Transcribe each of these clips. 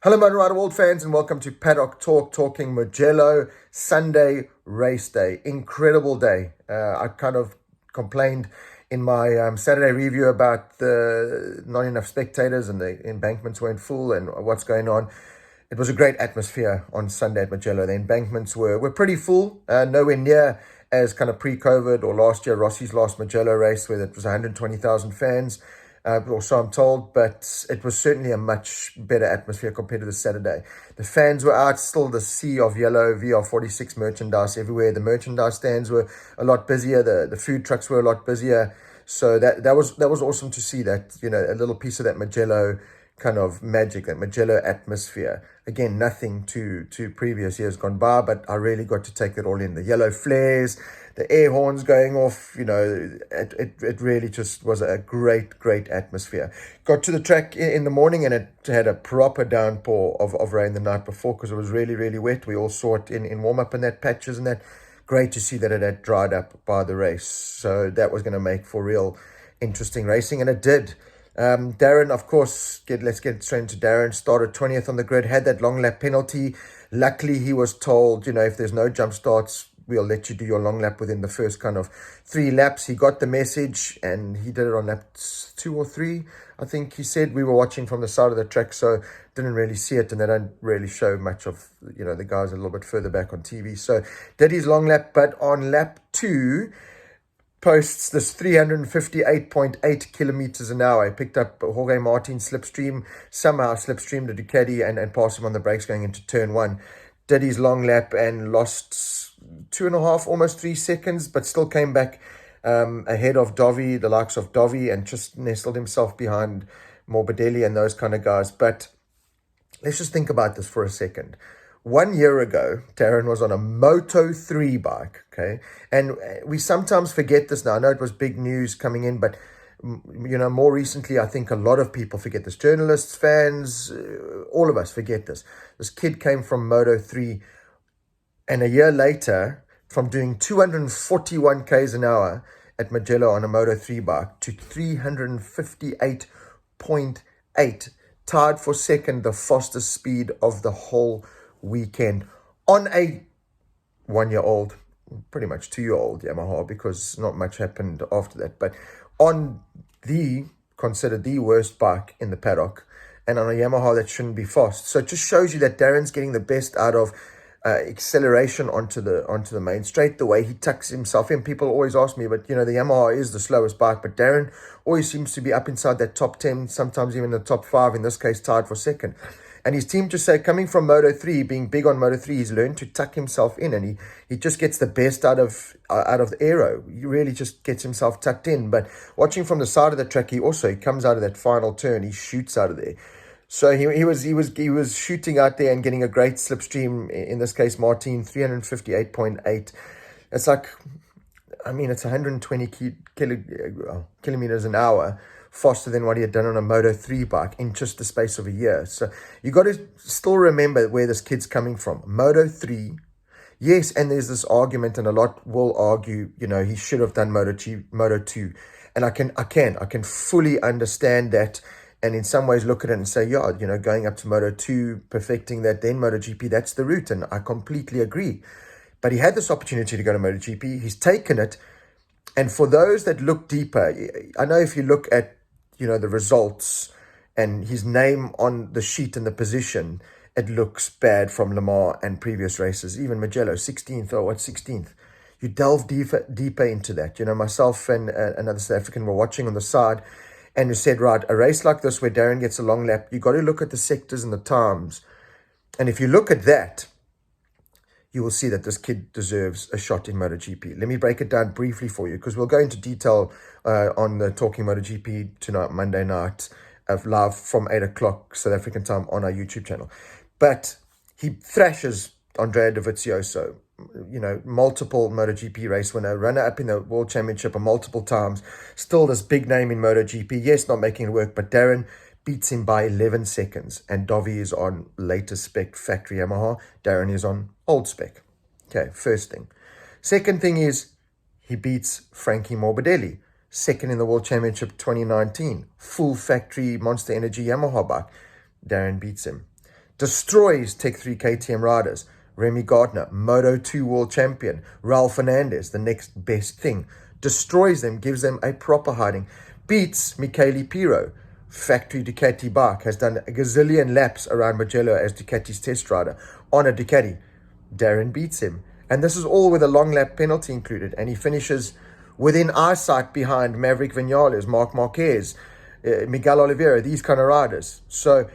Hello, Motor Rider World fans, and welcome to Paddock Talk, talking Mugello Sunday race day. Incredible day. I kind of complained in my Saturday review about the not enough spectators and the embankments weren't full and what's going on. It was a great atmosphere on Sunday at Mugello. The embankments were pretty full, nowhere near as kind of pre-COVID or last year, Rossi's last Mugello race, where it was 120,000 fans. Or so I'm told, but it was certainly a much better atmosphere compared to the Saturday. The fans were out, still the sea of yellow VR46 merchandise everywhere. The merchandise stands were a lot busier. The food trucks were a lot busier. So that was awesome to see that, a little piece of that Mugello kind of magic, that Mugello atmosphere. Again, nothing to previous years gone by, but I really got to take that all in. The yellow flares, the air horns going off, it really just was a great atmosphere. Got to the track in the morning and it had a proper downpour of rain the night before because it was really wet. We all saw it in warm-up in that patches and that. Great to see that it had dried up by the race. So that was going to make for real interesting racing, and it did. Darryn, of course, let's get straight into Darryn. Started 20th on the grid, had that long lap penalty. Luckily, he was told, if there's no jump starts, we'll let you do your long lap within the first kind of 3 laps. He got the message and he did it on lap 2 or 3. I think he said. We were watching from the side of the track, so didn't really see it, and they don't really show much of, the guys a little bit further back on TV. So did his long lap, but on lap 2, posts this 358.8 kilometers an hour. He picked up Jorge Martin's slipstream, somehow slipstreamed the Ducati and passed him on the brakes going into turn 1. Did his long lap and lost 2.5, almost 3 seconds, but still came back ahead of Dovi, the likes of Dovi, and just nestled himself behind Morbidelli and those kind of guys. But let's just think about this for a second. 1 year ago, Darryn was on a Moto3 bike, okay? And we sometimes forget this now. I know it was big news coming in, but, more recently, I think a lot of people forget this. Journalists, fans, all of us forget this. This kid came from Moto3, and a year later, from doing 241 Ks an hour at Mugello on a Moto3 bike to 358.8, tied for second, the fastest speed of the whole weekend on a 1-year-old, pretty much 2-year-old Yamaha, because not much happened after that, but on considered the worst bike in the paddock and on a Yamaha that shouldn't be fast. So it just shows you that Darryn's getting the best out of acceleration onto the main straight, the way he tucks himself in. People always ask me, but the Yamaha is the slowest bike, but Darryn always seems to be up inside that top 10, sometimes even the top 5, in this case tied for second. And his team just say, coming from Moto3, being big on Moto3, he's learned to tuck himself in, and he just gets the best out of the aero. He really just gets himself tucked in. But watching from the side of the track, he comes out of that final turn, he shoots out of there. So he was shooting out there and getting a great slipstream. In this case, Martin, 358.8. It's like, it's 120 kilometers an hour faster than what he had done on a Moto3 bike in just the space of a year. So you got to still remember where this kid's coming from. Moto3, yes, and there's this argument, and a lot will argue, he should have done Moto2. And I can fully understand that, and in some ways look at it and say, going up to Moto2, perfecting that, then MotoGP, that's the route, and I completely agree. But he had this opportunity to go to MotoGP. He's taken it. And for those that look deeper, I know if you look at, the results and his name on the sheet and the position, it looks bad from Le Mans and previous races, even Mugello, 16th, 16th. You delve deeper into that. Myself and another South African were watching on the side, and you said, right, a race like this where Darryn gets a long lap, you got to look at the sectors and the times. And if you look at that, you will see that this kid deserves a shot in MotoGP. Let me break it down briefly for you, because we'll go into detail on the Talking MotoGP tonight, Monday night, live from 8 o'clock South African time on our YouTube channel. But he thrashes Andrea Dovizioso, multiple MotoGP race winner, runner-up in the World Championship multiple times, still this big name in MotoGP. Yes, not making it work, but Darryn beats him by 11 seconds, and Dovi is on latest spec factory Yamaha. Darryn is on old spec. Okay, first thing. Second thing is he beats Frankie Morbidelli, second in the World Championship 2019, full factory Monster Energy Yamaha bike. Darryn beats him. destroys Tech 3 KTM riders. Remy Gardner, Moto 2 world champion. Raul Fernandez, the next best thing. Destroys them, gives them a proper hiding. Beats Michele Piro. Factory Ducati bike, has done a gazillion laps around Mugello as Ducati's test rider on a Ducati. Darryn beats him. And this is all with a long lap penalty included. And he finishes within eyesight behind Maverick Vinales, Marquez, Miguel Oliveira, these kind of riders. So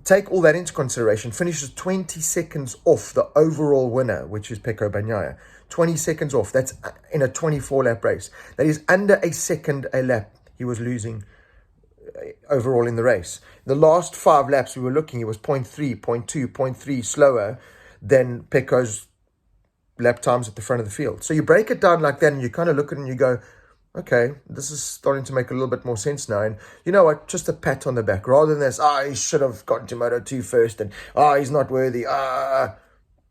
take all that into consideration. Finishes 20 seconds off the overall winner, which is Pecco Bagnaia. 20 seconds off. That's in a 24-lap race. That is under a second a lap he was losing overall in the race. The last 5 laps we were looking, it was 0.3, 0.2, 0.3 slower than Pecco's lap times at the front of the field. So you break it down like that and you kind of look at it and you go, okay, this is starting to make a little bit more sense now. And you know what? Just a pat on the back rather than this, he should have gotten to Moto 2 first and he's not worthy.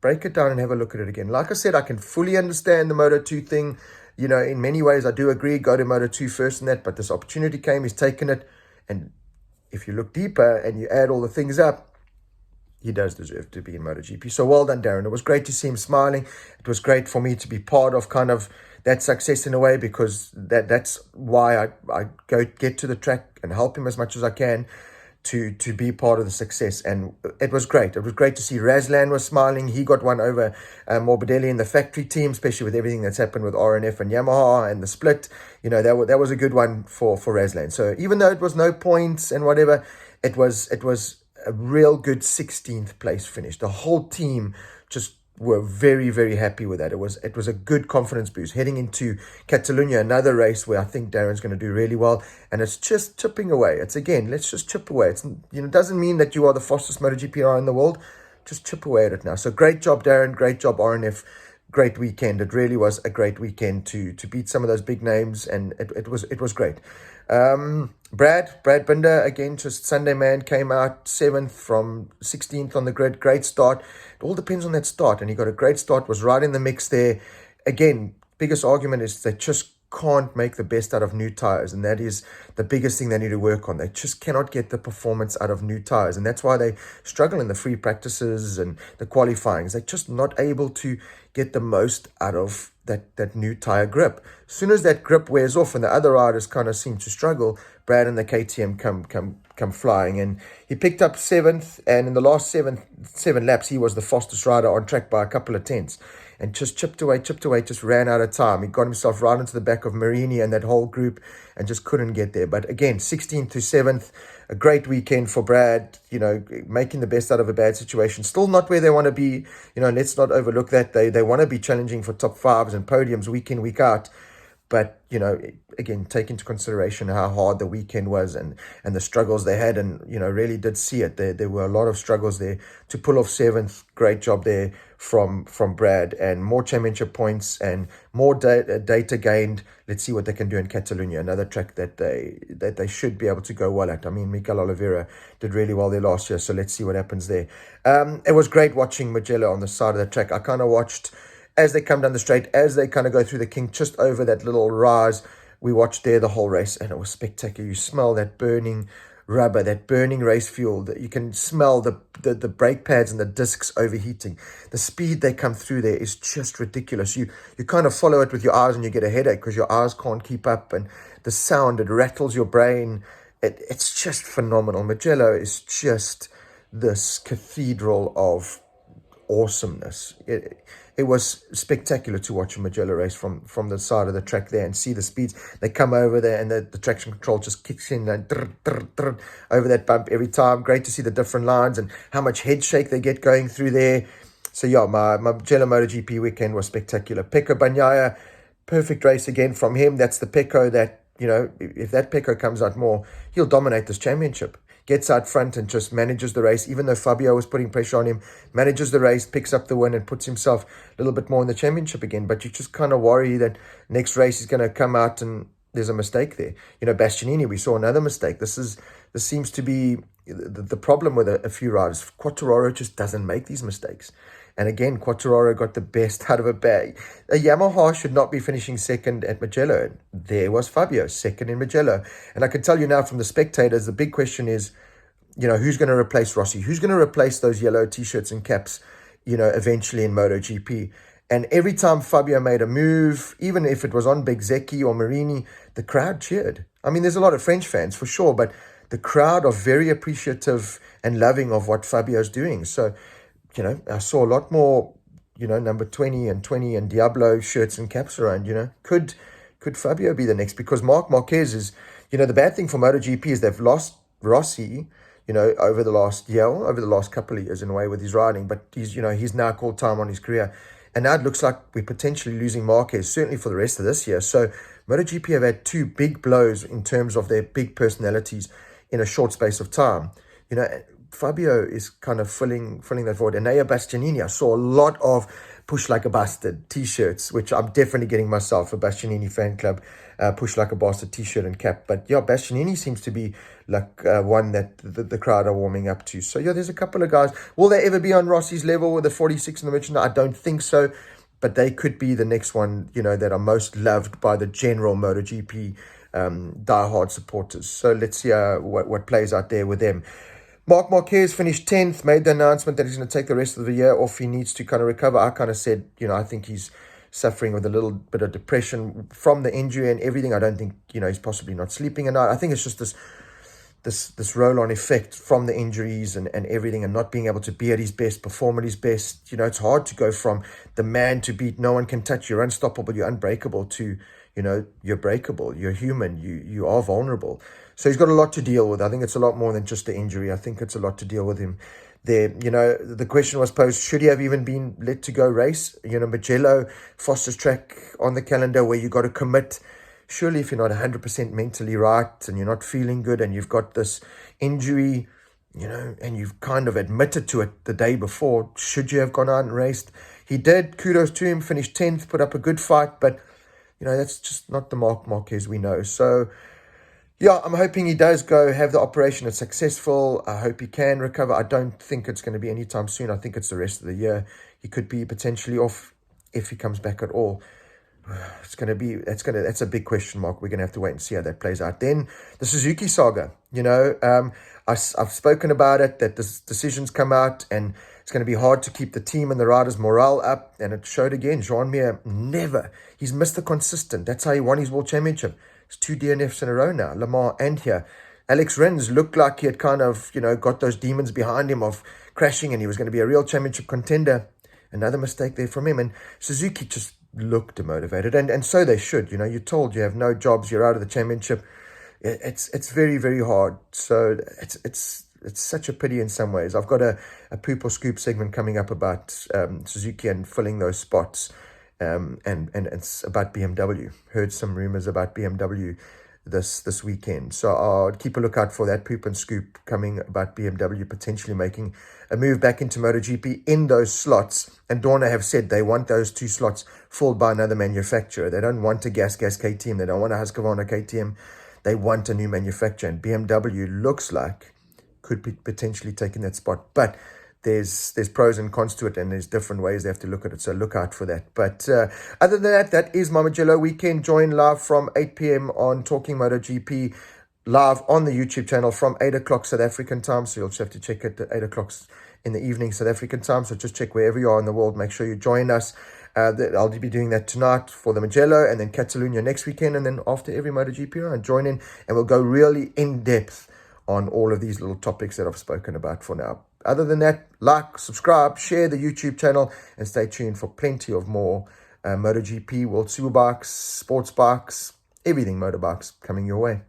Break it down and have a look at it again. Like I said, I can fully understand the Moto 2 thing. You know, in many ways, I do agree, go to Moto 2 first and that, but this opportunity came, he's taken it. And if you look deeper and you add all the things up, he does deserve to be in MotoGP. So well done, Darryn. It was great to see him smiling. It was great for me to be part of kind of that success in a way, because that's why I go get to the track and help him as much as I can to be part of the success. And it was great. It was great to see Razlan was smiling. He got one over Morbidelli in the factory team, especially with everything that's happened with RNF and Yamaha and the split. You know, that was a good one for Razlan. So even though it was no points and whatever, it was a real good 16th place finish. The whole team just were very, very happy with that. It was a good confidence boost heading into Catalunya, another race where I think Darren's going to do really well. And it's just chipping away. It's again, let's just chip away. It's, you know, doesn't mean that you are the fastest MotoGP rider in the world. Just chip away at it now. So great job, Darryn. Great job, RNF. Great weekend. It really was a great weekend to beat some of those big names, and it was great. Brad Binder, again, just Sunday man, came out 7th from 16th on the grid. Great start. It all depends on that start, and he got a great start, was right in the mix there. Again, biggest argument is they just can't make the best out of new tires, and that is the biggest thing they need to work on. They just cannot get the performance out of new tires, and that's why they struggle in the free practices and the qualifyings. They're just not able to get the most out of that new tire grip. As soon as that grip wears off and the other riders kind of seem to struggle, Brad and the KTM come flying. And he picked up 7th, and in the last seven laps, he was the fastest rider on track by a couple of tenths. And just chipped away, just ran out of time. He got himself right into the back of Marini and that whole group and just couldn't get there. But again, 16th to 7th, a great weekend for Brad, you know, making the best out of a bad situation. Still not where they want to be. You know, let's not overlook that. They want to be challenging for top 5s and podiums week in, week out. But, you know, again, take into consideration how hard the weekend was and the struggles they had, and, you know, really did see it. There were a lot of struggles there to pull off 7th. Great job there from Brad, and more championship points and more data gained. Let's see what they can do in Catalunya, another track that they should be able to go well at. I mean, Miguel Oliveira did really well there last year, so let's see what happens there. It was great watching Mugello on the side of the track. I kind of watched as they come down the straight, as they kind of go through the kink, just over that little rise. We watched there the whole race, and it was spectacular. You smell that burning rubber, that burning race fuel. That you can smell the brake pads and the discs overheating. The speed they come through there is just ridiculous. You kind of follow it with your eyes and you get a headache because your eyes can't keep up. And the sound, it rattles your brain. It's just phenomenal. Mugello is just this cathedral of awesomeness. It was spectacular to watch a Mugello race from the side of the track there and see the speeds. They come over there and the traction control just kicks in and over that bump every time. Great to see the different lines and how much head shake they get going through there. So yeah, my Mugello MotoGP weekend was spectacular. Pecco Bagnaia, perfect race again from him. That's the Pecco that, you know, if that Pecco comes out more, he'll dominate this championship. Gets out front and just manages the race, even though Fabio was putting pressure on him, manages the race, picks up the win and puts himself a little bit more in the championship again. But you just kind of worry that next race is going to come out and there's a mistake there. You know, Bastianini, we saw another mistake. This seems to be the problem with a few riders. Quartararo just doesn't make these mistakes. And again, Quartararo got the best out of a bag. A Yamaha should not be finishing second at Mugello. There was Fabio, second in Mugello. And I can tell you now from the spectators, the big question is, who's going to replace Rossi? Who's going to replace those yellow T-shirts and caps, eventually in MotoGP? And every time Fabio made a move, even if it was on Bezzecchi or Marini, the crowd cheered. I mean, there's a lot of French fans for sure, but the crowd are very appreciative and loving of what Fabio's doing. So, I saw a lot more, number 20 and Diablo shirts and caps around, Could Fabio be the next? Because Marquez is, the bad thing for MotoGP is they've lost Rossi, over the last year, over the last couple of years in a way with his riding, but he's now called time on his career. And now it looks like we're potentially losing Marquez, certainly for the rest of this year. So MotoGP have had two big blows in terms of their big personalities in a short space of time. Fabio is kind of filling that void. And Nea Bastianini, I saw a lot of push like a bastard T-shirts, which I'm definitely getting myself, a Bastianini fan club, push like a bastard T-shirt and cap. But yeah, Bastianini seems to be like one that the crowd are warming up to. So yeah, there's a couple of guys. Will they ever be on Rossi's level with the 46 in the merchandise? I don't think so. But they could be the next one, that are most loved by the general MotoGP diehard supporters. So let's see what plays out there with them. Marc Marquez finished 10th, made the announcement that he's going to take the rest of the year off. He needs to kind of recover. I kind of said, I think he's suffering with a little bit of depression from the injury and everything. I don't think, he's possibly not sleeping at night. I think it's just this roll-on effect from the injuries and everything, and not being able to be at his best, perform at his best. It's hard to go from the man to beat, no one can touch, you're unstoppable, you're unbreakable, to, you're breakable, you're human, you are vulnerable. So he's got a lot to deal with. I think it's a lot more than just the injury. I think it's a lot to deal with him there. The question was posed, should he have even been let to go race? Mugello, fastest track on the calendar where you got to commit. Surely if you're not 100% mentally right and you're not feeling good and you've got this injury, and you've kind of admitted to it the day before, should you have gone out and raced? He did. Kudos to him. Finished 10th, put up a good fight, but, that's just not the Marc Marquez we know. So, yeah, I'm hoping he does go have the operation. It's successful. I hope he can recover. I don't think it's going to be anytime soon. I think it's the rest of the year. He could be potentially off if he comes back at all. That's a big question mark. We're going to have to wait and see how that plays out. Then the Suzuki saga, I've spoken about it, that this decision's come out and it's going to be hard to keep the team and the riders' morale up. And it showed again. Jean Mir he's Mr. Consistent. That's how he won his World Championship. It's 2 DNFs in a row now, Le Mans and here. Alex Rins looked like he had kind of, got those demons behind him of crashing and he was going to be a real championship contender. Another mistake there from him. And Suzuki just looked demotivated. And so they should. You're told you have no jobs, you're out of the championship. It's very, very hard. So it's such a pity in some ways. I've got a poop or scoop segment coming up about Suzuki and filling those spots. And it's about BMW. Heard some rumors about BMW this weekend. So I'll keep a lookout for that poop and scoop coming about BMW potentially making a move back into MotoGP in those slots. And Dorna have said they want those 2 slots filled by another manufacturer. They don't want a Gas KTM. They don't want a Husqvarna KTM. They want a new manufacturer. And BMW looks like could be potentially taking that spot. But there's pros and cons to it, and there's different ways they have to look at it, so look out for that. But other than that is my Mugello weekend. Join live from 8 p.m. on Talking MotoGP, live on the YouTube channel from 8 o'clock South African time, so you'll just have to check it at 8 o'clock in the evening South African time, so just check wherever you are in the world, make sure you join us. I'll be doing that tonight for the Mugello, and then Catalunya next weekend, and then after every MotoGP round, join in, and we'll go really in-depth on all of these little topics that I've spoken about for now. Other than that, like, subscribe, share the YouTube channel, and stay tuned for plenty of more MotoGP, World Superbikes, sports bikes, everything motorbikes coming your way.